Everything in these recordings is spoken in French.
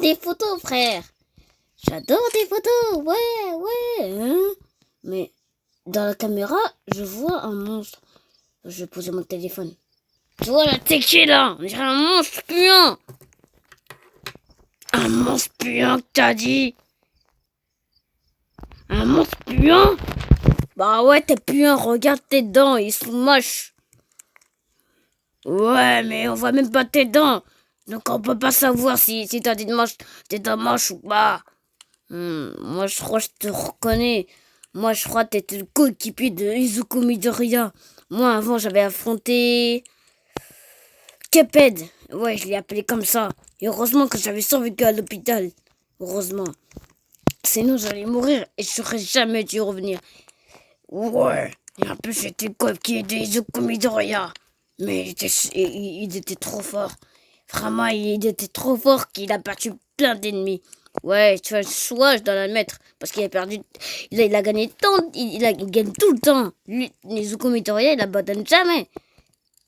des photos, frère. J'adore des photos, ouais. Hein. Mais dans la caméra, je vois un monstre. Je vais poser mon téléphone. Tu vois là, t'es qui là? On dirait un monstre puant. Un monstre puant que t'as dit? Un monstre puant? Bah ouais, t'es puant, regarde tes dents, ils sont moches. Ouais, mais on voit même pas tes dents. Donc on peut pas savoir si t'as des dents moches ou pas. Moi je crois que je te reconnais. Moi je crois que t'étais le coéquipier de Izuku Midoriya. Moi avant j'avais affronté Cuphead. Ouais, je l'ai appelé comme ça. Et heureusement que j'avais survécu à l'hôpital. Heureusement. Sinon j'allais mourir et je serais jamais dû revenir. Ouais. Et en plus j'étais le coéquipier de Izuku Midoriya. Mais il était trop fort. Vraiment, il était trop fort qu'il a battu plein d'ennemis. Ouais, tu vois, soit je dois l'admettre. Parce qu'il a perdu. Il a gagné tant. Il gagne tout le temps. Lui, Nezuko Midoriya, il abandonne jamais.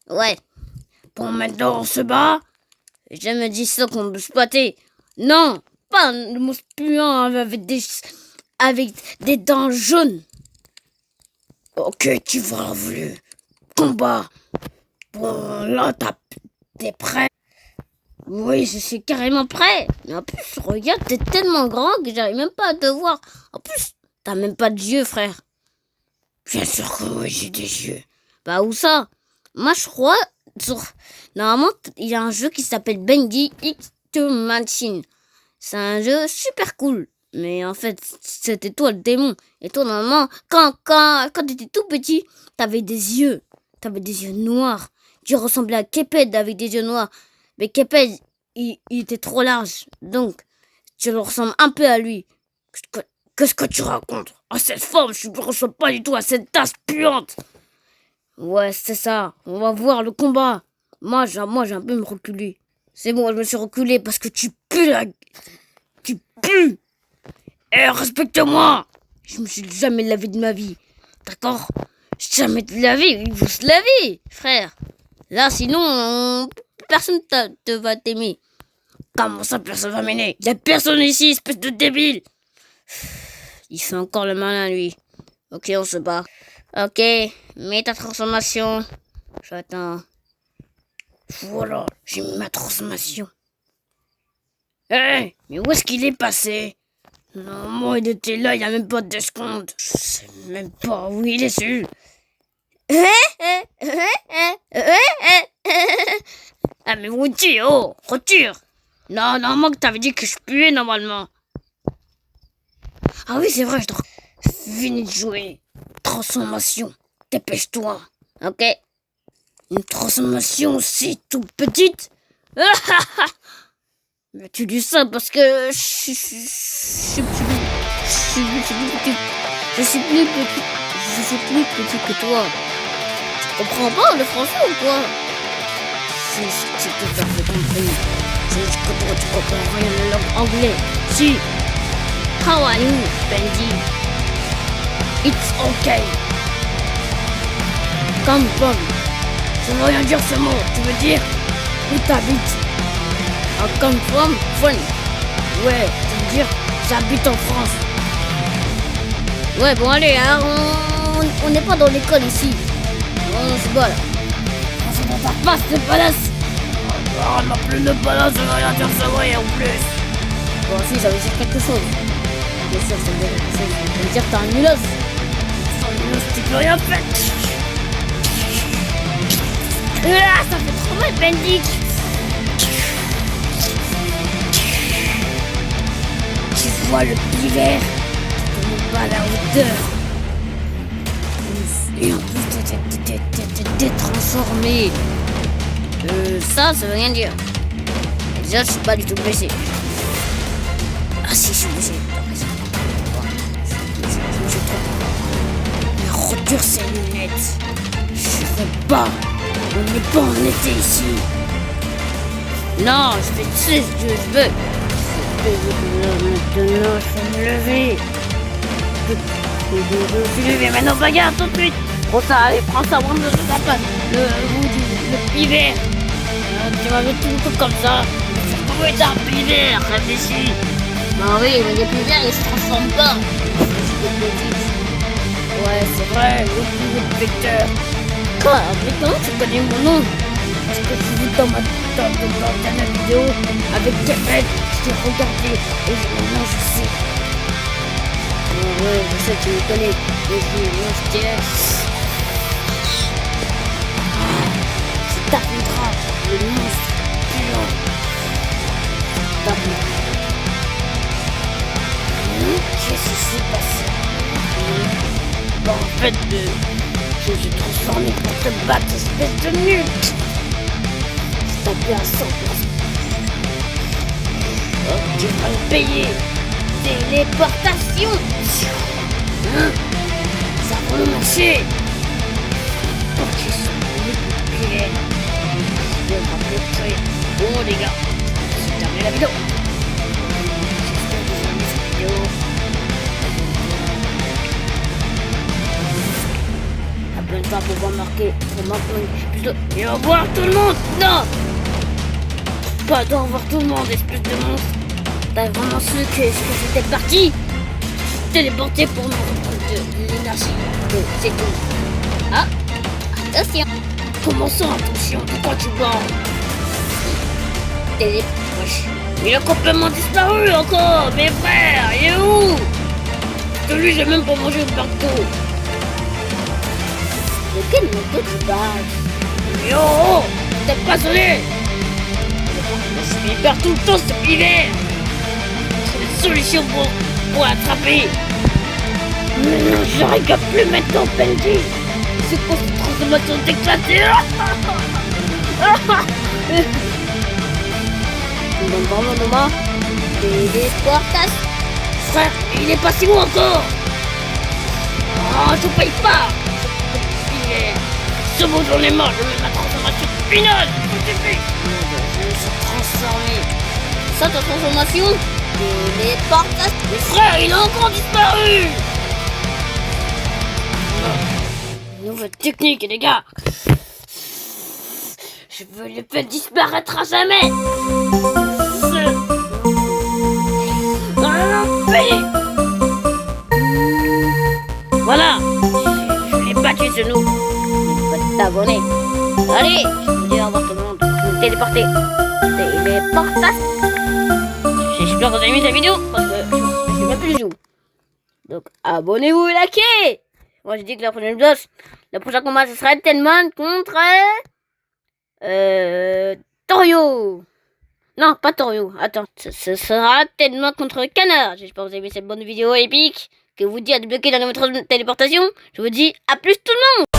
Ouais. Bon, maintenant on se bat. Je me dis ça qu'on peut se batter. Non, pas le monstre puant avec des dents jaunes. Ok, tu vas le combat. Bon, là, t'es prêt? Oui, je suis carrément prêt. Mais en plus, regarde, t'es tellement grand que j'arrive même pas à te voir. En plus, t'as même pas de yeux, frère. Bien sûr que oui, j'ai des yeux. Bah, où ça? Moi, je crois, normalement, il y a un jeu qui s'appelle Bendy X Machine. C'est un jeu super cool. Mais en fait, c'était toi le démon. Et toi, normalement, quand t'étais tout petit, t'avais des yeux. T'avais des yeux noirs. Tu ressemblais à Cuphead avec des yeux noirs. Mais Cuphead, il était trop large. Donc, tu le ressembles un peu à lui. Qu'est-ce que tu racontes? À cette forme, je ne ressemble pas du tout à cette tasse puante. Ouais, c'est ça. On va voir le combat. Moi, j'ai un peu me reculer. C'est bon, je me suis reculé parce que tu pues Tu pues. Eh, respecte-moi. Je me suis jamais lavé de ma vie. D'accord? Jamais de la vie. Il faut se laver, frère. Là, sinon, personne te va t'aimer. Comment ça, personne va m'aimer? Il y a personne ici, espèce de débile. Il fait encore le malin, lui. Ok, on se bat. Ok, mets ta transformation. J'attends. Voilà, j'ai mis ma transformation. Hé, mais où est-ce qu'il est passé? Non, moi, il était là, il n'y a même pas de secondes. Je sais même pas où il est su. Ah, mais Woody, oh, retire. Non, normalement que t'avais dit que je puais normalement. Ah oui, c'est vrai, je dois... Fini de jouer. Transformation. Dépêche-toi. Ok. Une transformation aussi toute petite. Mais tu dis ça parce que je suis plus petit que toi. Tu comprends pas le français ou quoi? Si, c'est tout à fait compris. C'est juste que toi, tu comprends rien de la langue anglaise. Si. How are you, Benji? It's okay. Come from. Ça veut rien dire ce mot. Tu veux dire où t'habites? I come from France. Ouais, ça veut dire j'habite en France. Ouais, bon allez, hein, on n'est pas dans l'école ici. On se bat là. On se bat pas, c'est palace. Oh non plus de palace, ça veut rien dire ça, ouais, en plus. Bon, si, ça veut dire quelque chose. Bien sûr, ça veut dire quelque chose. Ça veut dire que t'as un nulos. Sans nulos, tu peux rien faire. Ah, ça fait trop mal, Bendik. Tu vois le pivert, tu n'es pas à la hauteur. Et en plus, t'es transformé. Ça veut rien dire. Déjà, je suis pas du tout blessé. Ah si, je suis blessé. T'as raison. Je me suis trompé. Mais retire ces lunettes. Je veux pas. On n'est pas en été ici. Non, je fais tout ce que je veux. Maintenant, je vais me lever. Je vais me lever. Maintenant, bagarre tout de suite. Prends ça, allez, prends ça, prends le pivert. Tu m'avais tout comme ça. Où est un pivert? Réfléchis. Bah oui, mais les pivers ils se transforment pas. Ouais, c'est vrai, le plus vecteur. Quoi? Mais comment tu connais mon nom? Parce que j'ai vu dans ma dernière vidéo avec Kevin, je t'ai regardé et maintenant je sais. Ouais, je sais, tu me connais. Et je tiens. C'est t'affronteras le monstre puant. Qu'est-ce qui s'est passé? Bon, en fait, je me suis transformé pour te battre, espèce de nul. T'as bien 100%. Oh, tu vas me payer. Téléportation. Hein? Ça va marcher. Ok, c'est nickel. Je vais m'appeler. Bon les gars, c'est terminé la vidéo. J'espère que vous avez aimé cette vidéo. Abonne-toi pour voir marquer pour maintenant plus de. Et au revoir tout le monde. Non, pas d'au revoir tout le monde, espèce de monstre. T'as vraiment su que j'étais parti. Téléporté pour me reprendre de l'énergie. C'est tout. Ah, attention. Comment ça, attention? Pourquoi tu parles? Il a complètement disparu encore. Mes frères, il est où? De lui, j'ai même pas mangé le bateau. De quel moto tu parles? Yo, t'es pas sonné? Je suis hyper tout le temps ce hiver. J'ai une solution pour l'attraper. Mais non, j'arrive à plus maintenant, Benji. C'est quoi cette transformation d'éclater? Maman, téléportation. Frère, il est pas si loin encore. Oh, je paye pas. Ce bon, j'en ai marre, je mets ma transformation finale. Je me suis transformé. Ça, ta transformation? Téléportation. Mais frère, il a encore disparu. Nouvelle technique, les gars. Je veux le faire disparaître à jamais. Voilà. Je l'ai battu ce loup. N'oublie pas de t'abonner. Allez, je vous dis au revoir tout le monde. Je vais me téléporter. Téléportation. J'espère que vous avez aimé cette vidéo parce que je sais même plus du tout. Donc abonnez-vous et likez. Moi j'ai dit que la prochaine combat ce sera Tenman contre Torio. Non, pas Torio. Attends, ce sera Tenman contre Canard. J'espère que vous avez aimé cette bonne vidéo épique que vous dit à débloquer la nouvelle téléportation. Je vous dis à plus tout le monde.